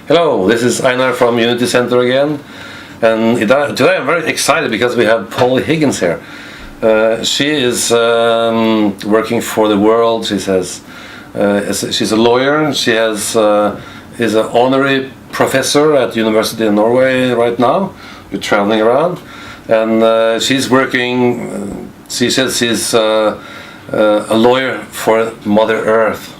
Hello, this is Einar from Unity Center again, and today I'm very excited because we have Polly Higgins here. She is working for the world. She says she's a lawyer. She is an honorary professor at University of Norway right now. We're traveling around, and she's working. She says she's a lawyer for Mother Earth,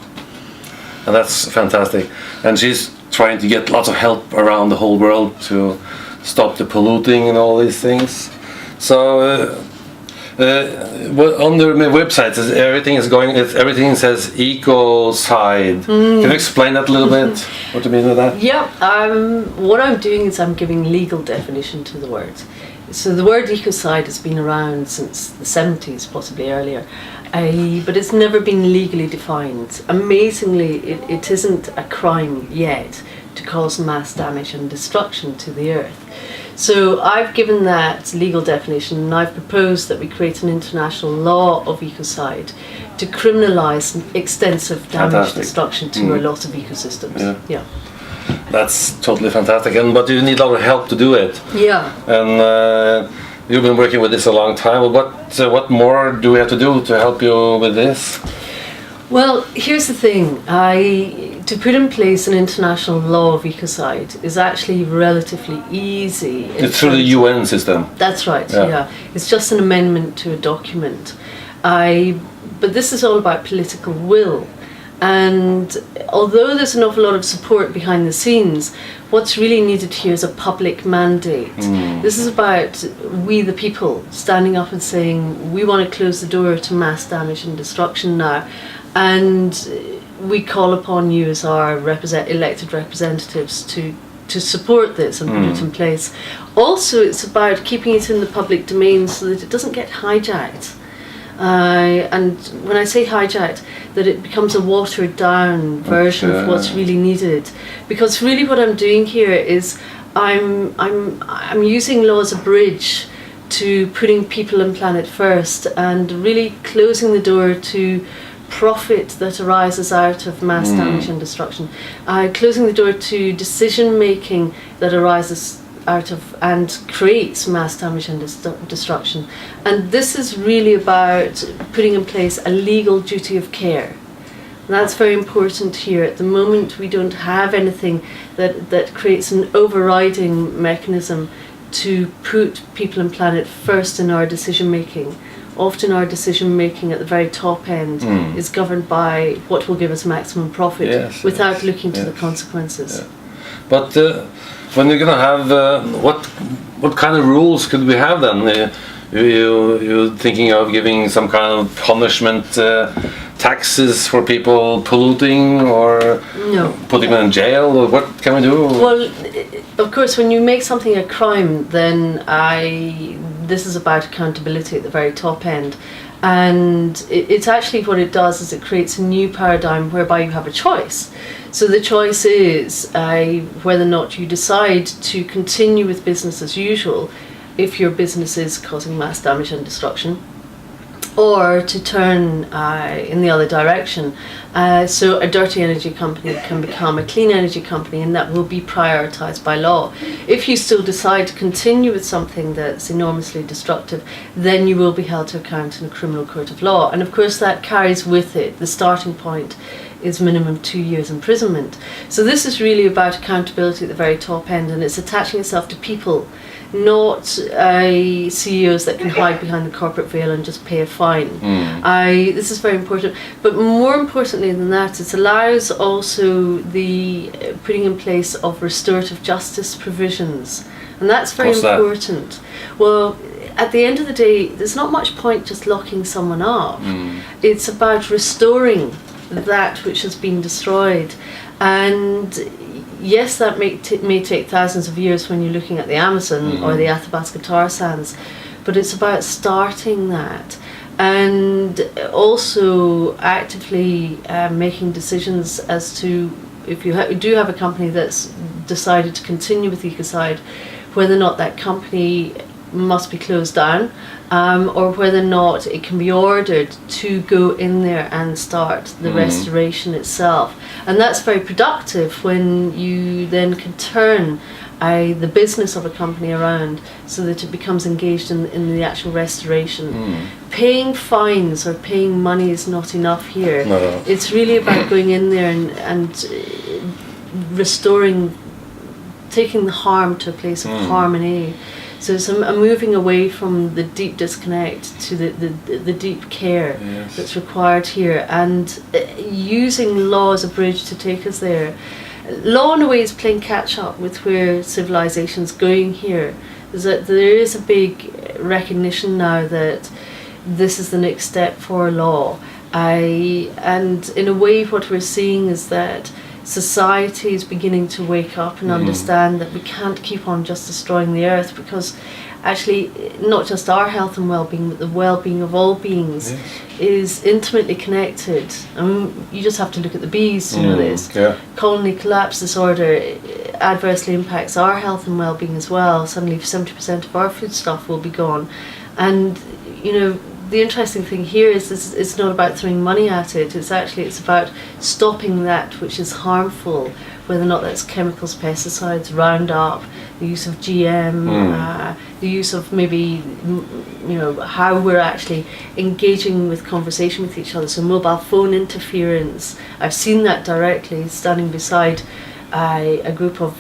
and that's fantastic. And she's trying to get lots of help around the whole world to stop the polluting and all these things. So on the website everything says Ecocide. Can you explain that a little bit? What do you mean by that? Yeah, what I'm doing is I'm giving legal definition to the word. So the word ecocide has been around since the 70s, possibly earlier, but it's never been legally defined. Amazingly, it isn't a crime yet to cause mass damage and destruction to the earth. So I've given that legal definition, and I've proposed that we create an international law of ecocide to criminalise extensive damage destruction to a lot of ecosystems. Yeah. That's totally fantastic, but you need a lot of help to do it. Yeah. And you've been working with this a long time. What more do we have to do to help you with this? Well, here's the thing. To put in place an international law of ecocide is actually relatively easy. It's through the UN system. That's right, yeah. It's just an amendment to a document. But this is all about political will. And although there's an awful lot of support behind the scenes, what's really needed here is a public mandate. This is about we the people standing up and saying we want to close the door to mass damage and destruction now, and we call upon you as our elected representatives to support this and put it in place. Also, it's about keeping it in the public domain so that it doesn't get hijacked. And when I say hijacked, that it becomes a watered down version of what's really needed. Because really what I'm doing here is I'm using law as a bridge to putting people and planet first, and really closing the door to profit that arises out of mass damage and destruction. Closing the door to decision making that arises out of and creates mass damage and destruction. And this is really about putting in place a legal duty of care. And that's very important here. At the moment we don't have anything that creates an overriding mechanism to put people and planet first in our decision making. Often our decision making at the very top end is governed by what will give us maximum profit without looking to the consequences. But when you're going to have, what kind of rules could we have then? You're thinking of giving some kind of punishment, taxes for people polluting, or putting them in jail, or what can we do? Well, of course, when you make something a crime, then this is about accountability at the very top end. And it's actually what it does is it creates a new paradigm whereby you have a choice. So the choice is whether or not you decide to continue with business as usual if your business is causing mass damage and destruction, or to turn in the other direction. So a dirty energy company can become a clean energy company, and that will be prioritised by law. If you still decide to continue with something that's enormously destructive, then you will be held to account in a criminal court of law. And of course that carries with it, the starting point is minimum 2 years imprisonment. So this is really about accountability at the very top end, and it's attaching itself to people, not CEOs that can hide behind the corporate veil and just pay a fine. This is very important, but more importantly than that, it allows also the putting in place of restorative justice provisions, and that's very important. That? Well, at the end of the day, there's not much point just locking someone up. It's about restoring that which has been destroyed, and yes, that may take thousands of years when you're looking at the Amazon or the Athabasca tar sands, but it's about starting that, and also actively making decisions as to if you do have a company that's decided to continue with Ecocide, whether or not that company must be closed down, or whether or not it can be ordered to go in there and start the restoration itself. And that's very productive when you then can turn the business of a company around so that it becomes engaged in the actual restoration. Paying fines or paying money is not enough here. No. It's really about going in there and restoring, taking the harm to a place of harmony. So it's a moving away from the deep disconnect to the deep care that's required here, and using law as a bridge to take us there. Law in a way is playing catch up with where civilization's going here. Is that there is a big recognition now that this is the next step for law. And in a way what we're seeing is that society is beginning to wake up and understand that we can't keep on just destroying the earth, because actually not just our health and well-being, but the well-being of all beings is intimately connected. You just have to look at the bees to know this. Colony collapse disorder adversely impacts our health and well-being as well. Suddenly 70% of our foodstuff will be gone. And you know, the interesting thing here is it's not about throwing money at it. It's about stopping that which is harmful, whether or not that's chemicals, pesticides, Roundup, the use of GM, the use of maybe, you know, how we're actually engaging with conversation with each other. So mobile phone interference, I've seen that directly standing beside a group of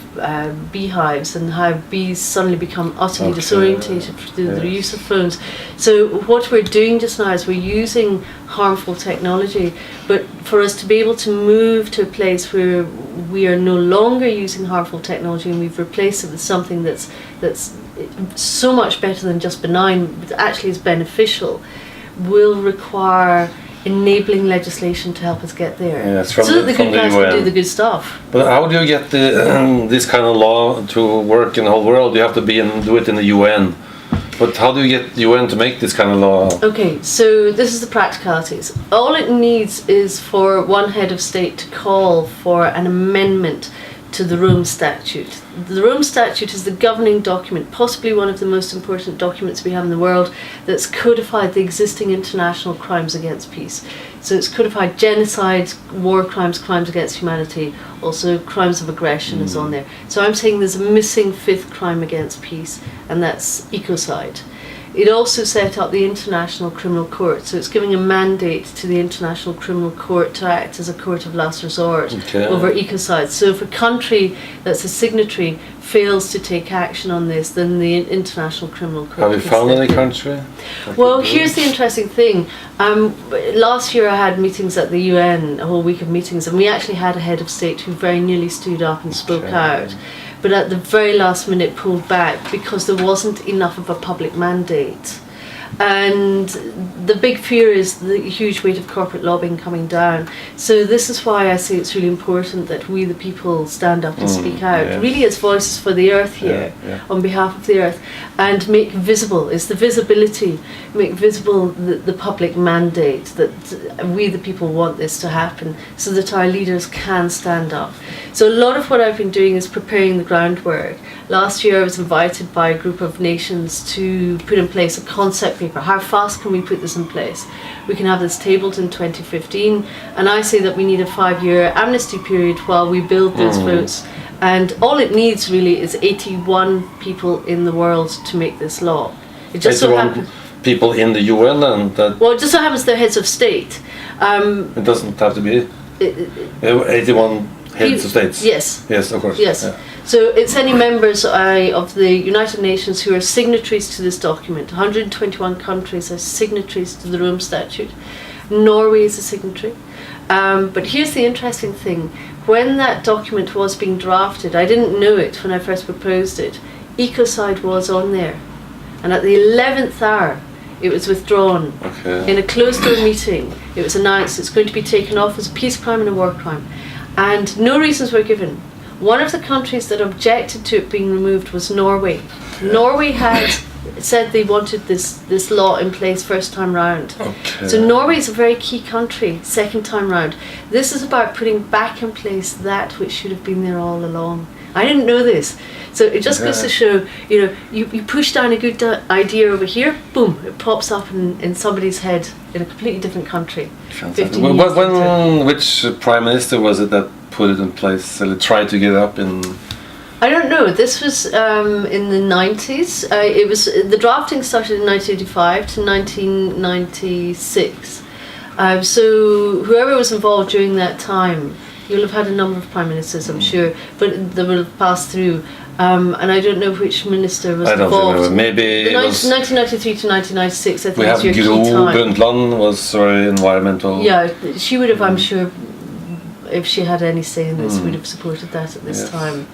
beehives, and how bees suddenly become utterly disorientated through the use of phones. So what we're doing just now is we're using harmful technology, but for us to be able to move to a place where we are no longer using harmful technology and we've replaced it with something that's so much better than just benign, but actually is beneficial, will require enabling legislation to help us get there, so that the good guys can do the good stuff. But how do you get this kind of law to work in the whole world? You have to do it in the UN. But how do you get the UN to make this kind of law? Okay, so this is the practicalities. All it needs is for one head of state to call for an amendment to the Rome Statute. The Rome Statute is the governing document, possibly one of the most important documents we have in the world, that's codified the existing international crimes against peace. So it's codified genocide, war crimes, crimes against humanity, also crimes of aggression is on there. So I'm saying there's a missing fifth crime against peace, and that's ecocide. It also set up the International Criminal Court, so it's giving a mandate to the International Criminal Court to act as a court of last resort over ecocide. So if a country that's a signatory fails to take action on this, then the International Criminal Court. Have you found any country? Well, here's the interesting thing. Last year I had meetings at the UN, a whole week of meetings, and we actually had a head of state who very nearly stood up and spoke out, but at the very last minute pulled back because there wasn't enough of a public mandate. And the big fear is the huge weight of corporate lobbying coming down. So this is why I say it's really important that we the people stand up and speak out, really as voices for the earth here, on behalf of the earth, and make visible, it's the visibility, make visible the public mandate that we the people want this to happen, so that our leaders can stand up. So a lot of what I've been doing is preparing the groundwork. Last year I was invited by a group of nations to put in place a concept paper. How fast can we put this in place? We can have this tabled in 2015, and I say that we need a 5-year amnesty period while we build those votes. And all it needs really is 81 people in the world to make this law. It just 81 people in the UN, and that. Well, it just so happens they're heads of state. It doesn't have to be 81 heads of states. Yes. Yes, of course. Yes. Yeah. So it's any members of the United Nations who are signatories to this document. 121 countries are signatories to the Rome Statute. Norway is a signatory. But here's the interesting thing. When that document was being drafted, I didn't know it when I first proposed it, ecocide was on there. And at the 11th hour, it was withdrawn. In a closed-door meeting, it was announced it's going to be taken off as a peace crime and a war crime. And no reasons were given. One of the countries that objected to it being removed was Norway. Norway had said they wanted this law in place first time round. Okay. So Norway is a very key country second time round. This is about putting back in place that which should have been there all along. I didn't know this. So it just goes to show, you push down a good idea over here, boom, it pops up in somebody's head in a completely different country. Which prime minister was it that put it in place, tried to get it up in... I don't know. This was in the 90s. It was the drafting started in 1985 to 1996. So whoever was involved during that time, you'll have had a number of prime ministers, I'm sure, but they will have passed through. And I don't know which minister was involved. I don't remember. Maybe it was 1993 to 1996. I think we have your Gro key time. Brundtland was very environmental. Yeah, she would have. I'm sure, if she had any say in this, would have supported that at this time.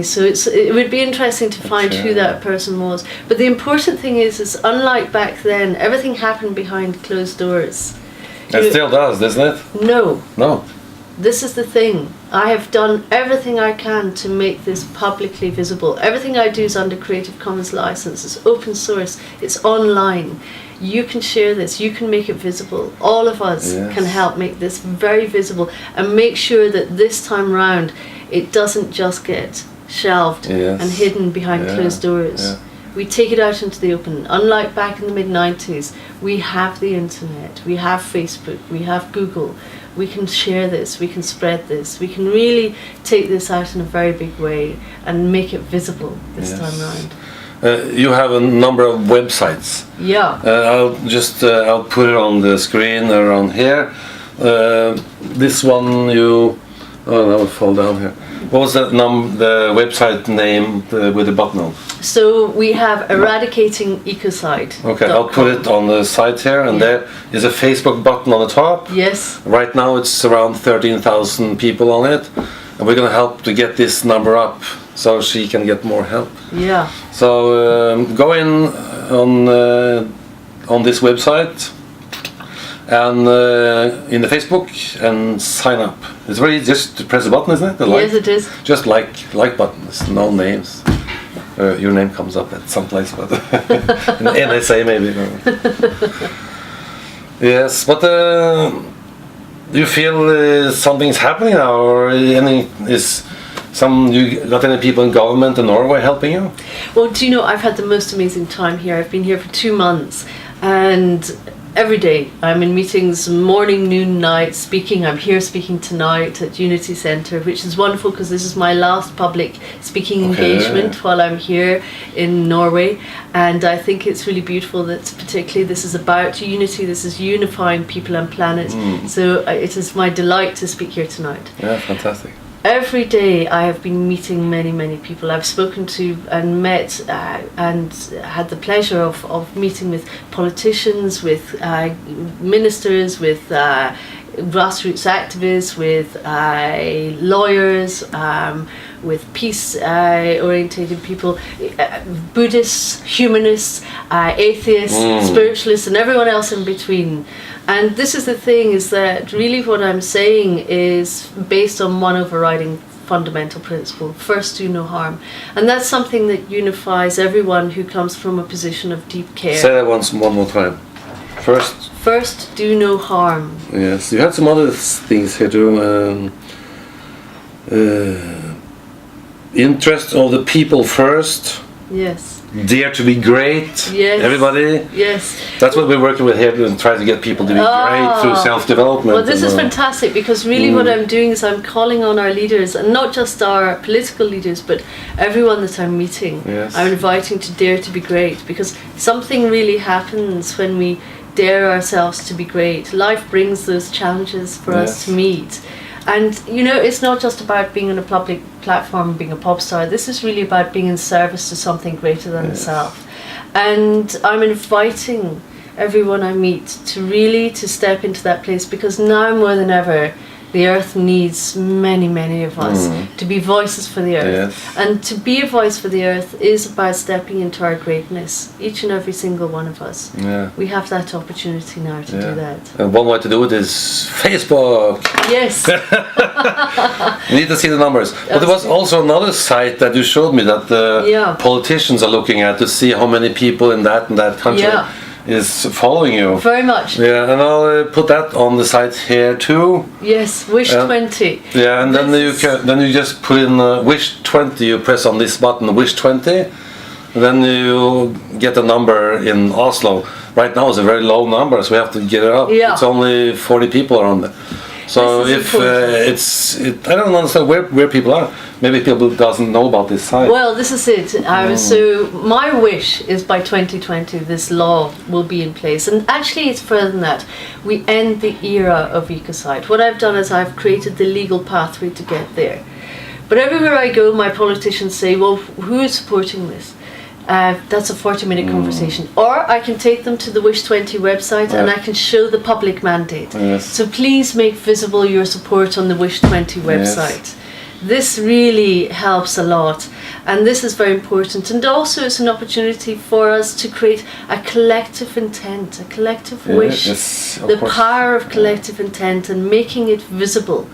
So it would be interesting to find who that person was. But the important thing is unlike back then, everything happened behind closed doors. It still does, doesn't it? No. No. This is the thing. I have done everything I can to make this publicly visible. Everything I do is under Creative Commons license. It's open source. It's online. You can share this. You can make it visible. All of us can help make this very visible and make sure that this time round it doesn't just get shelved and hidden behind closed doors. Yeah. We take it out into the open. Unlike back in the mid-90s, we have the internet, we have Facebook, we have Google. We can share this, we can spread this, we can really take this out in a very big way and make it visible this time round. You have a number of websites. Yeah. I'll put it on the screen around here. This one that will fall down here. What was the website name with the button on? So we have Eradicating Ecocide. Okay, I'll put it on the side here, and there is a Facebook button on the top. Yes. Right now it's around 13,000 people on it, and we're going to help to get this number up so she can get more help. Yeah. So go in on this website and in the Facebook and sign up. It's very just to press the button, isn't it? Yes, it is. Just like buttons, no names. Your name comes up at some place, but in NSA maybe. Yes, but do you feel something's happening now, or you got any people in government in Norway helping you? Well, do you know, I've had the most amazing time here. I've been here for 2 months, and every day I'm in meetings, morning, noon, night, speaking. I'm here speaking tonight at Unity Centre, which is wonderful because this is my last public speaking engagement while I'm here in Norway. And I think it's really beautiful that particularly this is about unity, this is unifying people and planet. So it is my delight to speak here tonight. Yeah, fantastic. Every day I have been meeting many, many people. I've spoken to and met and had the pleasure of meeting with politicians, with ministers, with grassroots activists, with lawyers, with peace-orientated people, Buddhists, humanists, atheists, spiritualists, and everyone else in between. And this is the thing, is that really what I'm saying is based on one overriding fundamental principle: first, do no harm. And that's something that unifies everyone who comes from a position of deep care. Say that one more time. First, do no harm. Yes, you had some other things here too. Interest of the people first. Yes. Dare to be great. Yes. Everybody. Yes. That's what we're working with here, to try to get people to be great through self-development. Well, this is fantastic, because really what I'm doing is I'm calling on our leaders, and not just our political leaders, but everyone that I'm meeting. Yes. I'm inviting to dare to be great, because something really happens when we dare ourselves to be great. Life brings those challenges for us to meet. And you know, it's not just about being on a public platform, being a pop star. This is really about being in service to something greater than the self. And I'm inviting everyone I meet to really to step into that place, because now more than ever The earth needs many, many of us to be voices for the earth. Yes. And to be a voice for the earth is about stepping into our greatness, each and every single one of us. Yeah. We have that opportunity now to do that. And one way to do it is Facebook. Yes. You need to see the numbers. But there was also another site that you showed me that the politicians are looking at to see how many people in that country is following you. Very much. Yeah, and I'll put that on the site here too. Yes, wish 20. Yeah, and then you just put in wish 20. You press on this button, wish 20, and then you get a number in Oslo. Right now it's a very low number, so we have to get it up. Yeah. It's only 40 people around there. So if I don't understand where people are. Maybe people doesn't know about this site. Well, this is it. So my wish is by 2020 this law will be in place, and actually it's further than that. We end the era of ecocide. What I've done is I've created the legal pathway to get there. But everywhere I go, my politicians say, "Well, who is supporting this?" That's a 40-minute conversation. Or I can take them to the Wish 20 website and I can show the public mandate. Yes. So please make visible your support on the Wish 20 website. Yes. This really helps a lot, and this is very important. And also it's an opportunity for us to create a collective intent, a collective wish, the power of collective intent, and making it visible.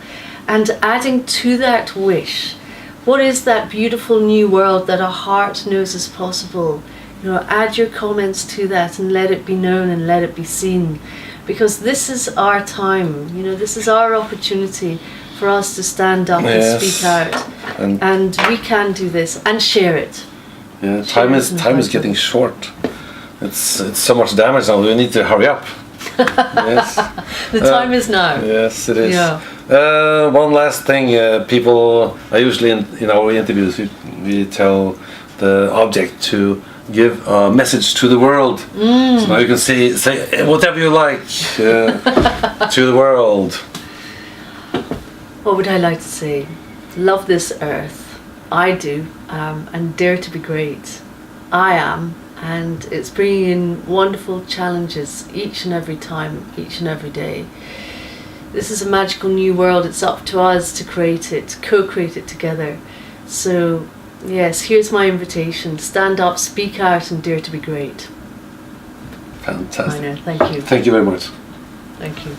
And adding to that wish, what is that beautiful new world that our heart knows is possible? You know, add your comments to that and let it be known and let it be seen. Because this is our time, you know, this is our opportunity for us to stand up and speak out. And we can do this and share it. Yeah, time is getting short. It's so much damage now, we need to hurry up. Yes. The time is now. Yes, it is. Yeah. One last thing, people, I usually in our interviews we tell the object to give a message to the world. So now you can say whatever you like to the world. What would I like to say? Love this earth. I do, and dare to be great. I am, and it's bringing in wonderful challenges each and every time, each and every day. This is a magical new world. It's up to us to create it, co-create it together. So, yes, here's my invitation. Stand up, speak out, and dare to be great. Fantastic. Minor, thank you. Thank you very much. Thank you.